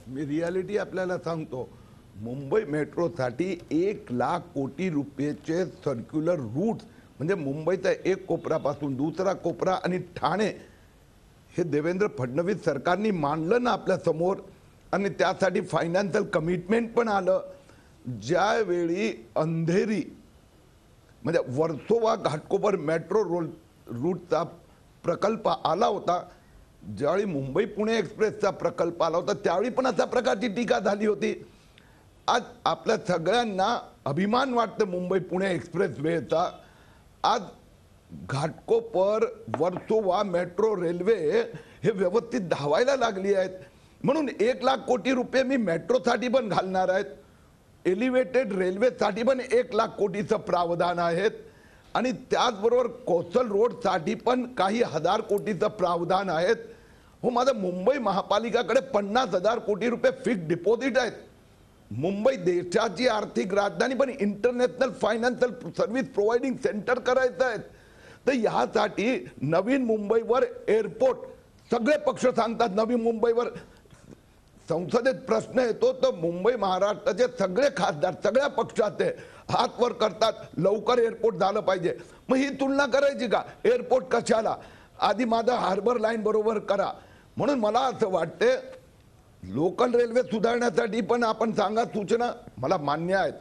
मी रियालिटी आपल्याला सांगतो. मुंबई मेट्रोसाठी 1 लाख कोटी रुपयेचे सर्क्युलर रूट्स, म्हणजे मुंबईचा एक कोपरापासून दुसरा कोपरा आणि ठाणे, हे देवेंद्र फडणवीस सरकारने मांडलं ना आपल्या समोर. आणि त्यासाठी फायनान्शियल कमिटमेंट पण आलं. ज्यावेळी अंधेरी म्हणजे वर्सोवा घाटकोपर मेट्रो रूटचा प्रकल्प आला होता, ज्यावेळी मुंबई पुणे एक्सप्रेसचा प्रकल्प आला होता, त्यावेळी पण अशा प्रकारची टीका झाली होती. आज आपल्या सगळ्यांना अभिमान वाटतं मुंबई पुणे एक्सप्रेस वेचा. आज घाटकोपर वर्सोवा मेट्रो रेल्वे हे व्यवस्थित धावायला लागली आहेत. म्हणून 1 लाख कोटी रुपये मी मेट्रोसाठी पण घालणार आहेत. एलिव्हेटेड रेल्वेसाठी पण 1 लाख कोटीचं प्रावधान आहेत. आणि त्याचबरोबर कोस्टल रोडसाठी पण काही हजार कोटीचं प्रावधान आहेत. हो, माझं मुंबई महापालिकाकडे 50,000 कोटी रुपये फिक्स डिपॉझिट आहेत. मुंबई देशाची आर्थिक राजधानी पण international financial service providing centre करायचं आहे. तर ह्यासाठी नवीन मुंबईवर एअरपोर्ट, सगळे पक्ष सांगतात नवीन मुंबईवर. संसदेत प्रश्न येतो तर मुंबई महाराष्ट्राचे सगळे खासदार सगळ्या पक्षाचे हात वर करतात, लवकर एअरपोर्ट झालं पाहिजे. मग ही तुलना करायची का? एअरपोर्ट कशाला? आधी माझं हार्बर लाईन बरोबर करा. म्हणून मला असं वाटते लोकल रेल्वे सुधारण्यासाठी पण आपण सांगा सूचना, मला मान्य आहेत.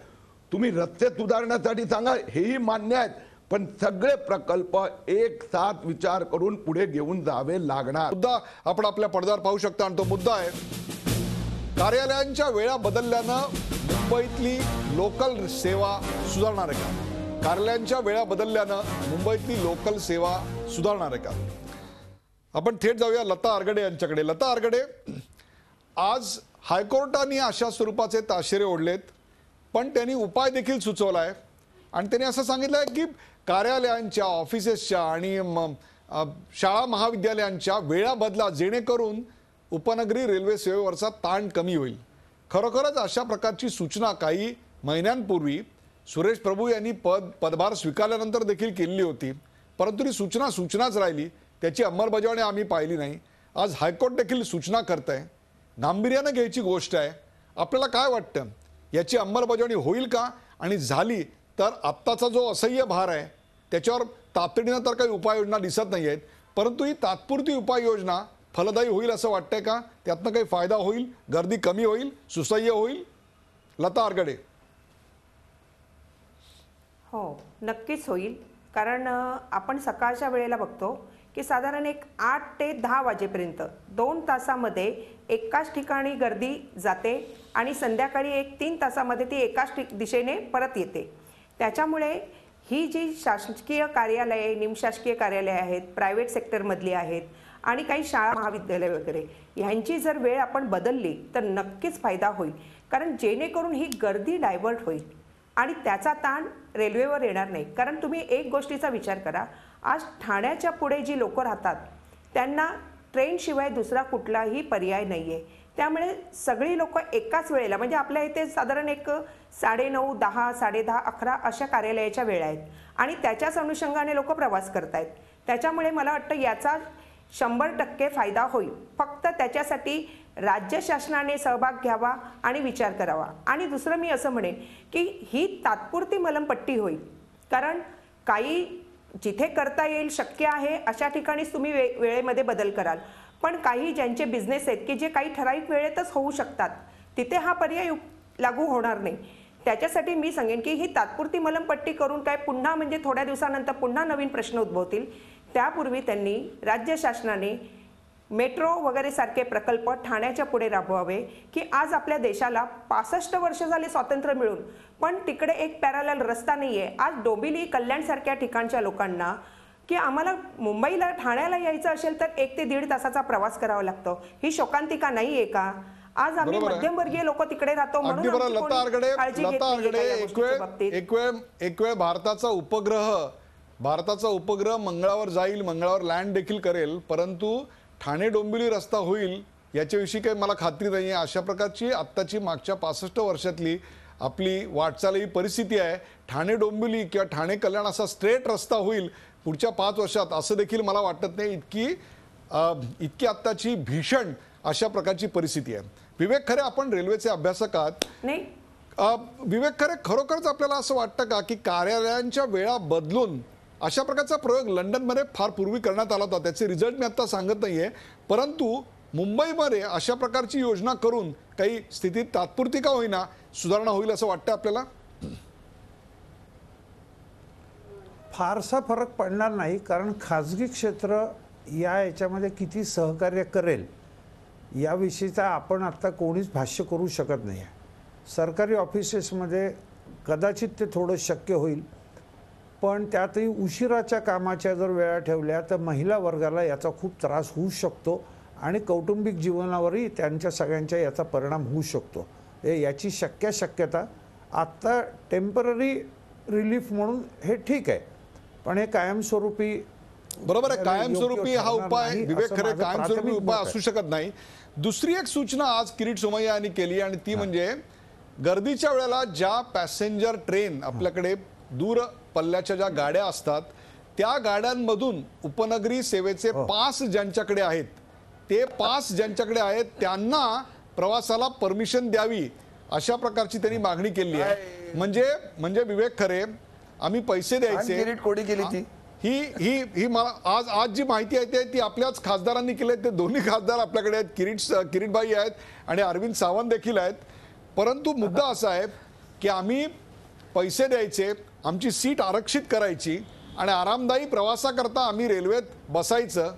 तुम्ही रस्ते सुधारण्यासाठी सांगा, हेही मान्य आहेत. पण सगळे प्रकल्प एक साथ विचार करून पुढे घेऊन जावे लागणार. मुद्दा आपण आपल्या पडद्यावर पाहू शकता आणि तो मुद्दा आहे कार्यालयांच्या वेळा बदलल्यानं मुंबईतली लोकल सेवा सुधारणार आहे का? कार्यालयांच्या वेळा बदलल्यानं मुंबईतली लोकल सेवा सुधारणार आहे का? आपण थेट जाऊया लता आरगडे यांच्याकडे. लता आरगडे, आज हायकोर्टाने अशा स्वरूपाचे ताशेरे ओढलेत, पण त्यांनी उपाय देखील सुचवला आहे. आणि त्यांनी असं सांगितलं आहे की कार्यालयांच्या, ऑफिसेसच्या आणि शाळा महाविद्यालयांच्या वेळा बदला, जेणेकरून उपनगरी रेल्वे सेवेवरचा ताण कमी होईल. खरोखरच अशा प्रकारची सूचना काही महिन्यांपूर्वी सुरेश प्रभू यांनी पदभार स्वीकारल्यानंतर देखील केली होती. परंतु ही सूचना सूचनाच राहिली, त्याची अंमलबजावणी आम्ही पाहिली नाही. आज हायकोर्ट देखील सूचना करत आहे. गांभीर्यानं घ्यायची गोष्ट आहे. आपल्याला काय वाटतं, याची अंमलबजावणी होईल का? आणि झाली तर आत्ताचा जो असह्य भार आहे त्याच्यावर तातडीनं तर काही उपाययोजना दिसत नाही आहेत. परंतु ही तात्पुरती उपाययोजना फलदायी होईल असं वाटतंय का? त्यातनं काही फायदा होईल? गर्दी कमी होईल? सुसह्य होईल? लता आरगडे. हो, नक्कीच होईल. कारण आपण सकाळच्या वेळेला बघतो की साधारण एक 8 ते 10 वाजेपर्यंत 2 तासामध्ये एकाच ठिकाणी गर्दी जाते आणि संध्याकाळी 3 तासामध्ये ती एकाच दिशेने परत येते. त्याच्यामुळे ही जी शासकीय कार्यालये, निमशासकीय कार्यालये आहेत, प्रायव्हेट सेक्टरमधली आहेत आणि काही शाळा महाविद्यालय वगैरे, ह्यांची जर वेळ आपण बदलली तर नक्कीच फायदा होईल. कारण जेणेकरून ही गर्दी डायव्हर्ट होईल आणि त्याचा ताण रेल्वेवर येणार नाही. कारण तुम्ही एक गोष्टीचा विचार करा, आज ठाण्याच्या पुढे जी लोकं राहतात त्यांना ट्रेनशिवाय दुसरा कुठलाही पर्याय नाही आहे. त्यामुळे सगळी लोकं एकाच वेळेला, म्हणजे आपल्या इथे साधारण 9:30, 10, 10:30, 11 अशा कार्यालयाच्या वेळा आहेत आणि त्याच्याच अनुषंगाने लोक प्रवास करत आहेत. त्याच्यामुळे मला वाटतं याचा 100% फायदा होईल. फक्त त्याच्यासाठी राज्य शासनाने सहभाग घ्यावा आणि विचार करावा. आणि दुसरं मी असं म्हणेन की ही तात्पुरती मलमपट्टी होईल. कारण काही जिथे करता येईल, शक्य आहे अशा ठिकाणीच तुम्ही वेळेमध्ये बदल कराल. पण काही ज्यांचे बिझनेस आहेत की जे काही ठराविक वेळेतच होऊ शकतात, तिथे हा पर्याय लागू होणार नाही. त्याच्यासाठी मी सांगेन की ही तात्पुरती मलमपट्टी करून काय पुन्हा म्हणजे थोड्या दिवसानंतर पुन्हा नवीन प्रश्न उद्भवतील. त्यापूर्वी त्यांनी राज्य शासनाने मेट्रो वगैरे सारखे प्रकल्प ठाण्याच्या पुढे राबवावे, की आज आपल्या देशाला 65 वर्ष झाली स्वातंत्र्य मिळून पण तिकडे एक पॅरलल रस्ता नाहीये. आज डोंबिवली कल्याण सारख्या ठिकाणच्या लोकांना की आम्हाला मुंबईला ठाण्याला यायचं असेल तर 1 ते 1.5 तासाचा प्रवास करावा लागतो. ही शोकांतिका नाहीये का? आज आम्ही मध्यमवर्गीय लोक तिकडे राहतो म्हणून अगदी बरं. लता आरगडे एक वेळ भारताचा उपग्रह मंगळावर जाईल, मंगळावर लँड देखील करेल, परंतु ठाणे डोंबिवली रस्ता होईल याच्याविषयी काही मला खात्री नाही आहे. अशा प्रकारची आत्ताची मागच्या 65 वर्षातली आपली वाटचाल ही परिस्थिती आहे. ठाणे डोंबिवली किंवा ठाणे कल्याण असा स्ट्रेट रस्ता होईल पुढच्या 5 वर्षात असं देखील मला वाटत नाही. इतकी आत्ताची भीषण अशा प्रकारची परिस्थिती आहे. विवेक खरे, आपण रेल्वेचे अभ्यासक आहात. विवेक खरे, खरोखरच आपल्याला असं वाटतं का की कार्यालयांच्या वेळा बदलून अशा प्रकारचा प्रयोग लंडनमध्ये फार पूर्वी करण्यात आला होता, त्याचे रिझल्ट मी आता सांगत नाहीये, परंतु मुंबईमध्ये अशा प्रकारची योजना करून काही स्थितीत तात्पुरती का होईना सुधारणा होईल असं वाटतं आपल्याला? फारसा फरक पडणार नाही, कारण खाजगी क्षेत्र याच्यामध्ये किती सहकार्य करेल याविषयीचा आपण आता कोणीच भाष्य करू शकत नाही. सरकारी ऑफिसेसमध्ये कदाचित ते थोडं शक्य होईल, पण त्यातही उशिराच्या कामाच्या जर वेळा ठेवल्या तर महिला वर्गाला याचा खूप त्रास होऊ शकतो आणि कौटुंबिक जीवनावरही त्यांच्या सगळ्यांच्या याचा परिणाम होऊ शकतो. याची शक्यता आत्ता टेम्पररी रिलीफ म्हणून हे ठीक आहे, पण हे कायमस्वरूपी बरोबर आहे. कायमस्वरूपी हा उपाय विवेक खरे कायमस्वरूपी उपाय असू शकत नाही. दुसरी एक सूचना आज किरीट सोमय्या यांनी केली आणि ती म्हणजे गर्दीच्या वेळेला ज्या पॅसेंजर ट्रेन आपल्याकडे दूर पल्ल्याच्या ज्या गाड्या असतात त्या गाड्यांमधून उपनगरी सेवेचे पास ज्यांच्याकडे आहेत त्यांना प्रवासाला परमिशन द्यावी अशा प्रकारची त्यांनी मागणी केली आहे. म्हणजे विवेक खरे, आम्ही पैसे द्यायचे. कोणी केली ती ही मला आज जी माहिती आहे ती आपल्याच खासदारांनी केली आहे. ते दोन्ही खासदार आपल्याकडे आहेत, किरीटभाई आहेत आणि अरविंद सावंत देखील आहेत. परंतु मुद्दा असा आहे की आम्ही पैसे द्यायचे, आमची सीट आरक्षित करायची आणि आरामदायी प्रवासाकरता आम्ही रेल्वेत बसायचं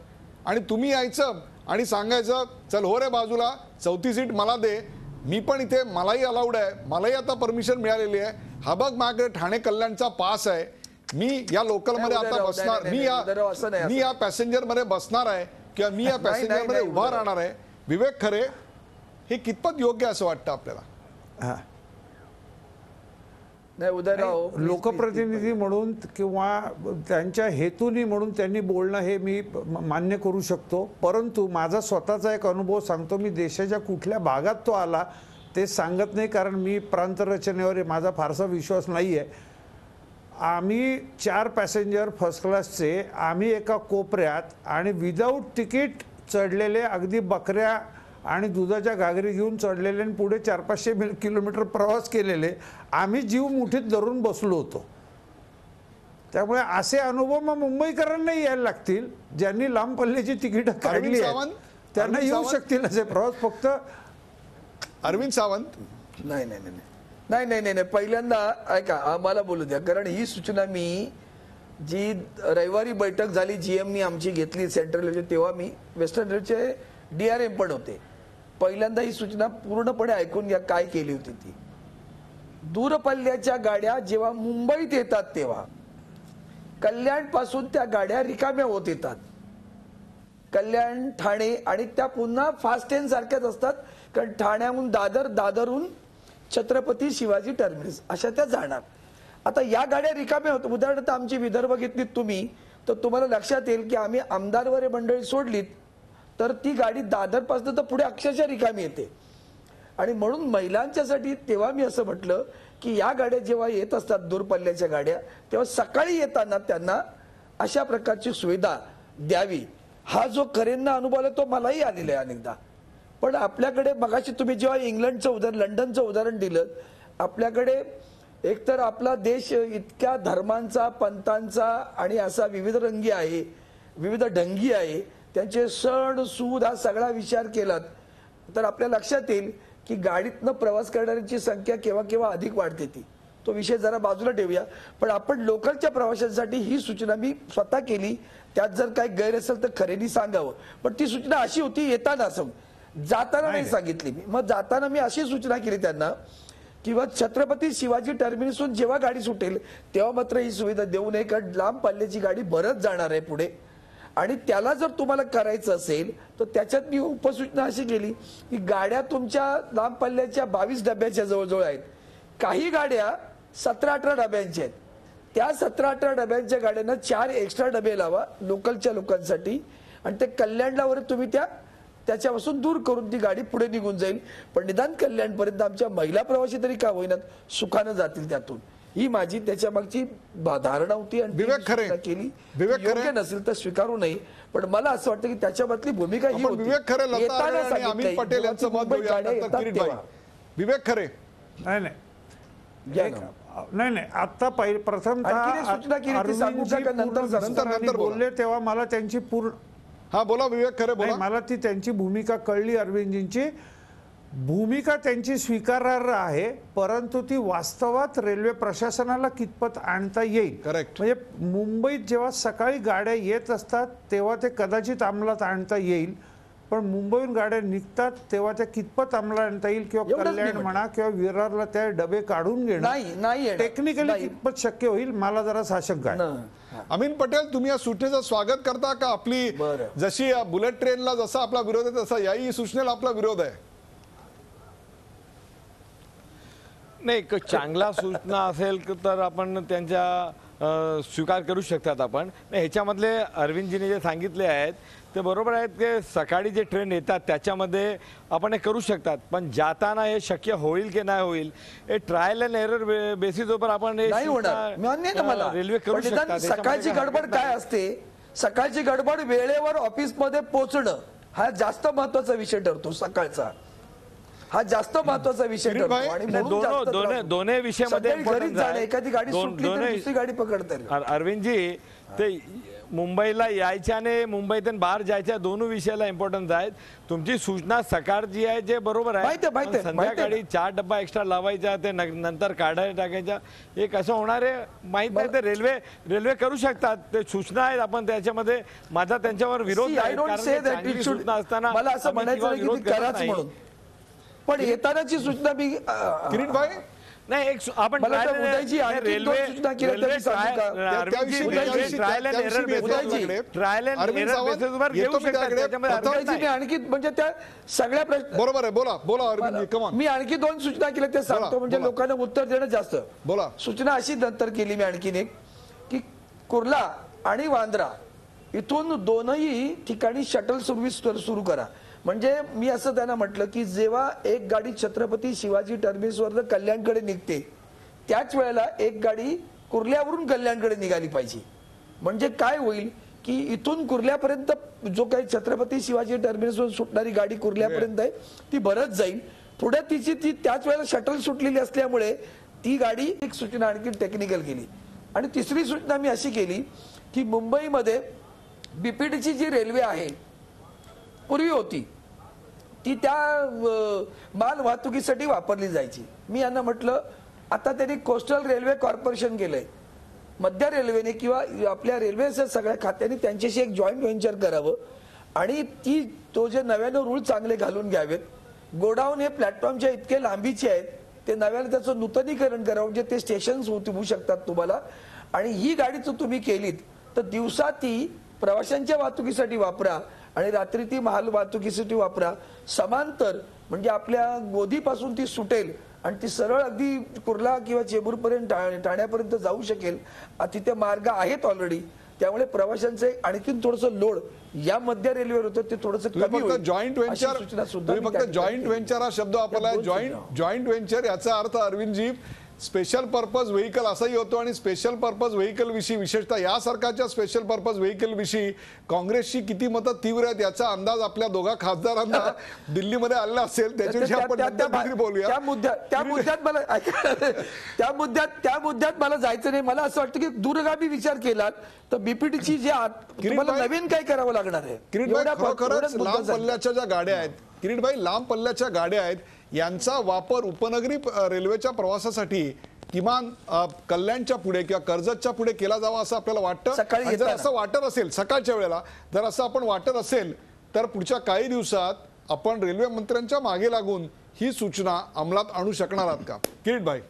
आणि तुम्ही यायचं आणि सांगायचं चल हो रे बाजूला, 4थी सीट मला दे, मी पण इथे, मलाही अलाउड आहे, मलाही आता परमिशन मिळालेली आहे, हा बघ माझ्याकडे ठाणे कल्याणचा पास आहे, मी या लोकलमध्ये आता बसणार, मी या पॅसेंजर मध्ये बसणार आहे किंवा मी या पॅसेंजर मध्ये उभा राहणार आहे. विवेक खरे, हे कितपत योग्य असं वाटतं आपल्याला? लोकप्रतिनिधी म्हणून किंवा त्यांच्या हेतूनी म्हणून त्यांनी बोलणं हे मी मान्य करू शकतो, परंतु माझा स्वतःचा एक अनुभव सांगतो. मी देशाच्या कुठल्या भागात तो आला ते सांगत नाही, कारण मी प्रांतरचनेवर माझा फारसा विश्वास नाही आहे. आम्ही 4 पॅसेंजर फर्स्ट क्लासचे आम्ही एका कोपऱ्यात आणि विदाऊट तिकीट चढलेले, अगदी बकऱ्या आणि दुधाच्या घागरी घेऊन चढलेले आणि पुढे 400-500 किलोमीटर प्रवास केलेले, आम्ही जीव मुठीत धरून बसलो होतो. त्यामुळे असे अनुभव मग मुंबईकरांनाही यायला लागतील. ज्यांनी लांब पल्ल्याची तिकीट काढली त्यांना येऊ शकतील असे प्रवास. फक्त अरविंद सावंत, नाही, पहिल्यांदा ऐका, आम्हाला बोलू द्या, कारण ही सूचना मी जी रविवारी बैठक झाली जीएमनी आमची घेतली सेंट्रल रेल्वे, तेव्हा मी वेस्टर्न रेल्वेचे DRM पण होते. पहिल्यांदा ही सूचना पूर्णपणे ऐकून घ्या काय केली होती ती. दूरपल्ल्याच्या गाड्या जेव्हा मुंबईत येतात तेव्हा कल्याण पासून त्या गाड्या रिकाम्या होत येतात. कल्याण, ठाणे आणि त्या पुन्हा फास्ट ट्रेन सारख्याच असतात, कारण ठाण्याहून दादरहून छत्रपती शिवाजी टर्मिनस अशा त्या जाणार. आता या गाड्या रिकाम्या होतात. उदाहरणार्थ आमची विदर्भ घेतलीत तुम्ही तर तुम्हाला लक्षात येईल की आम्ही आमदारवरे मंडळी सोडलीत तर ती गाडी दादरपासून तर पुढे अक्षरशः रिकामी येते. आणि म्हणून महिलांच्यासाठी तेव्हा मी असं म्हटलं की या गाड्या जेव्हा येत असतात दूरपल्ल्याच्या गाड्या, तेव्हा सकाळी येताना त्यांना अशा प्रकारची सुविधा द्यावी. हा जो करेंना अनुभव आहे तो मलाही आलेला आहे अनेकदा. पण आपल्याकडे मगाशी तुम्ही जेव्हा इंग्लंडचं उदाहरण, लंडनचं उदाहरण दिलं, आपल्याकडे एकतर आपला देश इतक्या धर्मांचा, पंथांचा आणि असा विविध रंगी आहे, विविध ढंगी आहे, त्यांचे सण सूद हा सगळा विचार केलात तर आपल्या लक्षात येईल की गाडीतनं प्रवास करणाऱ्यांची संख्या केव्हा केव्हा अधिक वाढते. तो विषय जरा बाजूला ठेवूया. पण आपण लोकलच्या प्रवाशांसाठी ही सूचना मी स्वतः केली त्यात जर काही गैर असेल तर खरेदी सांगावं. पण ती सूचना अशी होती येताना, जाताना नाही सांगितली मी. मग जाताना मी अशी सूचना केली त्यांना किंवा छत्रपती शिवाजी टर्मिनसहून जेव्हा गाडी सुटेल तेव्हा मात्र ही सुविधा देऊ नये, कारण लांब पल्ल्याची गाडी बरंच जाणार आहे पुढे, आणि त्याला जर तुम्हाला करायचं असेल तर त्याच्यात मी उपसूचना अशी केली की गाड्या तुमच्या लांब पल्ल्याच्या 22 डब्याच्या जवळजवळ आहेत. काही गाड्या 17-18 डब्यांच्या आहेत. त्या 17-18 डब्यांच्या गाड्यांना 4 एक्स्ट्रा डबे लावा लोकलच्या लोकांसाठी, आणि ते कल्याणला तुम्ही त्याच्यापासून दूर करून ती गाडी पुढे निघून जाईल. पण निदान कल्याणपर्यंत आमच्या महिला प्रवासी तरी का होईनात सुखानं जातील त्यातून. ही माझी त्याच्या मागची धारणा होती आणि विवेक खरे केली. विवेक योग्य नसेल तर स्वीकारू नये, पण मला असं वाटतं की त्याच्यामधली भूमिका ही होती. विवेक खरे, लता आणि अमित पटेल यांचं मत घेऊया. विवेक खरे. नाही आता प्रथम बोलले तेव्हा मला त्यांची पूर्ण बोला विवेक खरे बोला. मला ती त्यांची भूमिका कळली. अरविंदजींची भूमिका त्यांची स्वीकारार्ह आहे, परंतु ती वास्तवात रेल्वे प्रशासनाला कितपत आणता येईल. करेक्ट. म्हणजे मुंबईत जेव्हा सकाळी गाड्या येत असतात तेव्हा ते कदाचित अंमलात आणता येईल, पण मुंबईहून गाड्या निघतात तेव्हा त्या कितपत अंमलात आणता येईल किंवा कल्याण म्हणा किंवा विरारला त्या डबे काढून घेणं टेक्निकली कितपत शक्य होईल, मला जरा साशंका आहे. अमीन पटेल, तुम्ही या सूचनेचं स्वागत करता का? आपली जशी बुलेट ट्रेनला जसा आपला विरोध आहे तसा याही सूचनेला आपला विरोध आहे? नाही, चांगला सूचना असेल तर आपण त्यांच्या स्वीकार करू शकतात आपण. नाही, ह्याच्यामधले अरविंदजीने जे सांगितले आहेत ते बरोबर आहेत की सकाळी जे ट्रेन येतात त्याच्यामध्ये आपण हे करू शकतात, पण जाताना हे शक्य होईल की नाही होईल हे ट्रायल अँड एरर बेसिसवर आपण नाही होणार. मान्य ना मला. रेल्वे करू शकतात. सकाळची गडबड काय असते, सकाळची गडबड वेळेवर ऑफिसमध्ये पोहोचणं हा जास्त महत्वाचा विषय ठरतो. सकाळचा हा जास्त महत्वाचा विषय ठरतो आणि दोन्ही विषयामध्ये एखादी गाडी सुटली तर दुसरी गाडी पकडता येईल. अरविंदजी, ते मुंबईला यायच्या आणि मुंबईतून बाहेर जायच्या दोन्ही विषयाला इम्पॉर्टन्स आहेत. तुमची सूचना सकाळची आहे जे बरोबर आहे, संध्याकाळी 4 डब्बा एक्स्ट्रा लावायचा ते नंतर काढायला टाकायचा हे कसं होणार आहे माहित नाही. ते रेल्वे करू शकतात, ते सूचना आहेत. आपण त्याच्यामध्ये माझा त्यांच्यावर विरोध नाही, सूचना असताना मला असं म्हणायचं की कराच म्हणून, पण येतानाची सूचना मी किरीट भाई नाही एक आपण आणखी म्हणजे त्या सगळ्या प्रश्न बरोबर आहे. बोला बोला. मी आणखी 2 सूचना केल्या त्या सांगतो म्हणजे लोकांना उत्तर देणं जास्त. बोला. सूचना अशी नंतर केली मी आणखीन एक की कुर्ला आणि वांद्रा इथून दोनही ठिकाणी शटल सर्व्हिस सुरू करा. म्हणजे मी असं त्यांना म्हटलं की जेव्हा एक गाडी छत्रपती शिवाजी टर्मिनसवर कल्याणकडे निघते त्याच वेळेला एक गाडी कुर्ल्यावरून कल्याणकडे निघाली पाहिजे. म्हणजे काय होईल की इथून कुर्ल्यापर्यंत जो काही छत्रपती शिवाजी टर्मिनसवरून सुटणारी गाडी कुर्ल्यापर्यंत आहे ती भरत जाईल. पुढे ती त्याच वेळेला शटल सुटलेली असल्यामुळे ती गाडी एक सूचना आणखी टेक्निकल केली. आणि तिसरी सूचना मी अशी केली की मुंबईमध्ये बीपीटीची जी रेल्वे आहे पूर्वी होती ती त्या माल वाहतुकीसाठी वापरली जायची. मी यांना म्हटलं आता त्यांनी कोस्टल रेल्वे कॉर्पोरेशन केलंय, मध्य रेल्वेने किंवा आपल्या रेल्वेच्या सगळ्या खात्यांनी त्यांच्याशी एक जॉईंट व्हेंचर करावं आणि तो जे नव्यानं रूल चांगले घालून घ्यावेत. गोडाऊन हे प्लॅटफॉर्मच्या इतके लांबीचे आहेत ते नव्यानं त्याचं नूतनीकरण करावं म्हणजे ते स्टेशन्स होऊ शकतात तुम्हाला. आणि ही गाडी जर तुम्ही केलीत तर दिवसा ती प्रवाशांच्या वाहतुकीसाठी वापरा आणि रात्री ती महाल वाहतुकीसाठी वापरा. समांतर म्हणजे आपल्या गोदीपासून ती सुटेल आणि ती सरळ अगदी कुर्ला किंवा चेंबूरपर्यंत ठाण्यापर्यंत जाऊ शकेल. तिथे मार्ग आहेत ऑलरेडी, त्यामुळे प्रवाशांचे आणखीन थोडंसं लोड या मध्य रेल्वेवर होतं ते थोडंसं कमी होईल. जॉईंट व्हेंचर हा शब्द वापरला. जॉईंट व्हेंचर याचा अर्थ अरविंदजी स्पेशल पर्पज व्हेकल असाही होतो आणि स्पेशल पर्पज व्हेकल विषयी विशेषतः या सरकारच्या स्पेशल पर्पज व्हेकल विषयी काँग्रेसची किती मतं तीव्र आहेत याचा अंदाज आपल्या दोघा खासदारांना दिल्लीमध्ये आलेला असेल. त्याच्याविषयी आपण बोलूया. त्या मुद्द्यात मला जायचं नाही. मला असं वाटतं की दूरगामी विचार केलात तर बीपीटीची जे तुम्हाला नवीन काय करावं लागणार आहे. खरोखरच लांब पल्ल्याच्या ज्या गाड्या आहेत किरीट भाई, लांब पल्ल्याच्या गाड्या आहेत यांचा वापर उपनगरी रेल्वेच्या प्रवासासाठी किमान कल्याणच्या पुढे किंवा कर्जतच्या पुढे केला जावा असं आपल्याला वाटतं? सकाळी आणि जर येताना. असं वाटत असेल सकाळच्या वेळेला, जर असं आपण वाटत असेल तर पुढच्या काही दिवसात आपण रेल्वे मंत्र्यांच्या मागे लागून ही सूचना अंमलात आणू शकणार आहात का? किरीट भाई,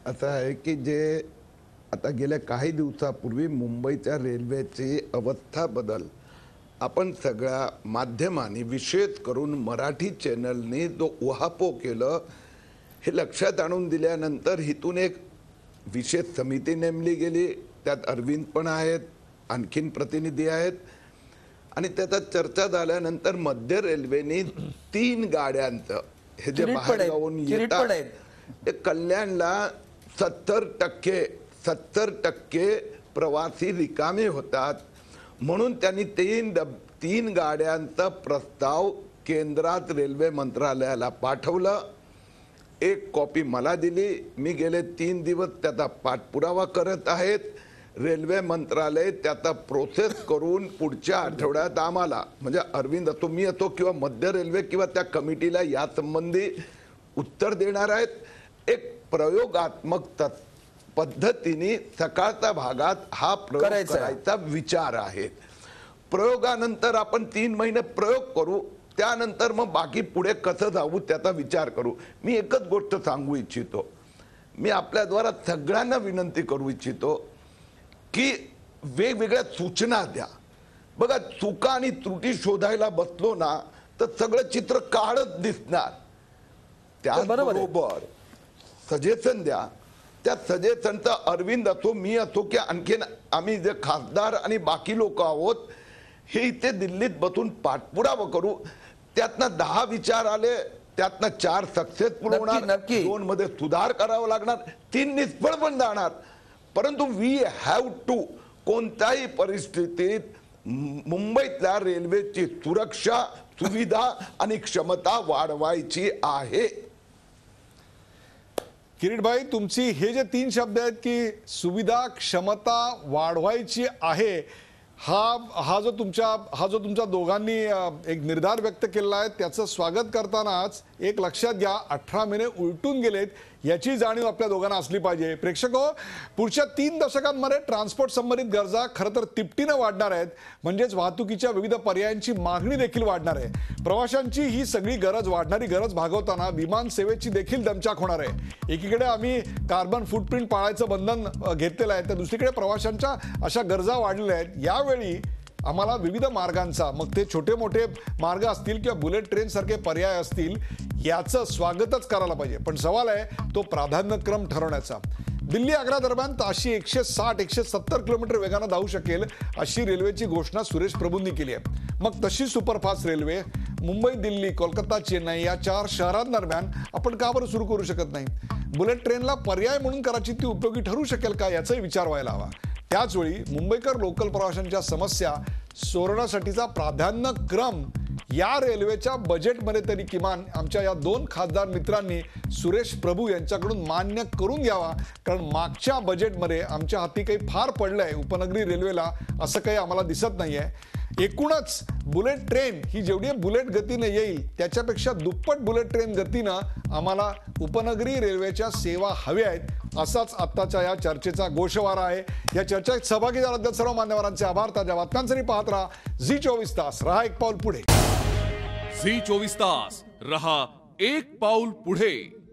असं आहे की जे आता गेल्या काही दिवसापूर्वी मुंबईच्या रेल्वेची अवस्था बदल आपण सगळ्या माध्यमांनी विशेष करून मराठी चॅनलनी जो उहापोह केलं हे लक्षात आणून दिल्यानंतर हितून एक विशेष समिती नेमली गेली. त्यात अरविंद पण आहेत, आणखीन प्रतिनिधी आहेत आणि त्याचा चर्चा झाल्यानंतर मध्य रेल्वेने 3 गाड्यांचं हे जे बाहेर जाऊन येतात ते कल्याणला 70% प्रवासी रिकामे होतात म्हणून त्यांनी 3 गाड्यांचा प्रस्ताव केंद्रात रेल्वे मंत्रालयाला पाठवलं. एक कॉपी मला दिली. मी गेले 3 दिवस त्याचा पाठपुरावा करत आहेत. रेल्वे मंत्रालय त्याचा प्रोसेस करून पुढच्या आठवड्यात आम्हाला म्हणजे अरविंद असो, मी असो किंवा मध्य रेल्वे किंवा त्या कमिटीला या संबंधी उत्तर देणार आहेत. एक प्रयोगात्मक पद्धतीने सकाळच्या भागात हा प्रयोग करायचा विचार आहे. प्रयोगानंतर आपण 3 महिने प्रयोग करू, त्यानंतर मग बाकी पुढे कसं जाऊ त्याचा विचार करू. मी एकच गोष्ट सांगू इच्छितो, मी आपल्याद्वारा सगळ्यांना विनंती करू इच्छितो की वेगवेगळ्या सूचना द्या. बघा, चुका आणि त्रुटी शोधायला बसलो ना तर सगळं चित्र काळच दिसणार. त्याबरोबर सजेशन द्या. त्या सजेशनचा अरविंद असो, मी असो की आणखीन आम्ही जे खासदार आणि बाकी लोक आहोत हे इथे दिल्लीत बसून पाठपुरावा करू. त्यातनं 10 विचार आले, त्यातनं 4 सक्सेसफुल होणार, 2 मध्ये सुधार करावा लागणार, 3 निष्फळ पण जाणार. परंतु वी हॅव टू कोणत्याही परिस्थितीत मुंबईतल्या रेल्वेची सुरक्षा, सुविधा आणि क्षमता वाढवायची आहे. किरीट भाई, तुमची हे जे 3 शब्द आहेत की सुविधा, क्षमता वाढवायची आहे, हा जो तुमच्या दोघांनी एक निर्धार व्यक्त केला आहे त्याचं स्वागत करतानाच एक लक्षात घ्या, 18 महिने उलटून गेलेत याची जाणीव आपल्या दोघांना असली पाहिजे. प्रेक्षको, पुढच्या 3 दशकांमध्ये ट्रान्सपोर्ट संबंधित गरजा खरं तर तिपटीनं वाढणार आहेत. म्हणजेच वाहतुकीच्या विविध पर्यायांची मागणी देखील वाढणार आहे. प्रवाशांची ही सगळी वाढणारी गरज भागवताना विमान सेवेची देखील दमछाक होणार आहे. एकीकडे आम्ही कार्बन फुटप्रिंट पाळायचं बंधन घेतलेलं आहे, तर दुसरीकडे प्रवाशांच्या अशा गरजा वाढलेल्या आहेत. यावेळी आम्हाला विविध मार्गांचा, मग ते छोटे मोठे मार्ग असतील किंवा बुलेट ट्रेन सारखे पर्याय असतील, याचं स्वागतच करायला पाहिजे. पण सवाल आहे तो प्राधान्यक्रम ठरवण्याचा. दिल्ली आग्रा दरम्यान ताशी 160-170 किलोमीटर वेगानं धावू शकेल अशी रेल्वेची घोषणा सुरेश प्रभूंनी केली आहे. मग तशी सुपरफास्ट रेल्वे मुंबई, दिल्ली, कोलकाता, चेन्नई या 4 शहरांदरम्यान आपण का बरं सुरू करू शकत नाही? बुलेट ट्रेनला पर्याय म्हणून करायची ती उपयोगी ठरू शकेल का याचाही विचार व्हायला हवा. त्याचवेळी मुंबईकर लोकल प्रवाशांच्या समस्या सोडवण्यासाठीचा प्राधान्यक्रम या रेल्वेच्या बजेटमध्ये तरी किमान आमच्या या 2 खासदार मित्रांनी सुरेश प्रभू यांच्याकडून मान्य करून घ्यावा. कारण मागच्या बजेटमध्ये आमच्या हाती काही फार पडलंय उपनगरी रेल्वेला असं काही आम्हाला दिसत नाहीये. एकूणच बुलेट ट्रेन ही जेवढी बुलेट गतीने येईल त्याच्यापेक्षा दुप्पट बुलेट ट्रेन गतीनं आम्हाला उपनगरी रेल्वेच्या सेवा हव्या आहेत, असाच आत्ताच्या या चर्चेचा गोषवारा आहे. या चर्चेत सहभागी झाल्याबद्दल सर्व मान्यवरांचे आभार. ताज्या बातम्यांसाठी पाहत राहा झी24 तास. रहा एक पाऊल पुढे. झी24 तास रहा एक पाऊल पुढे.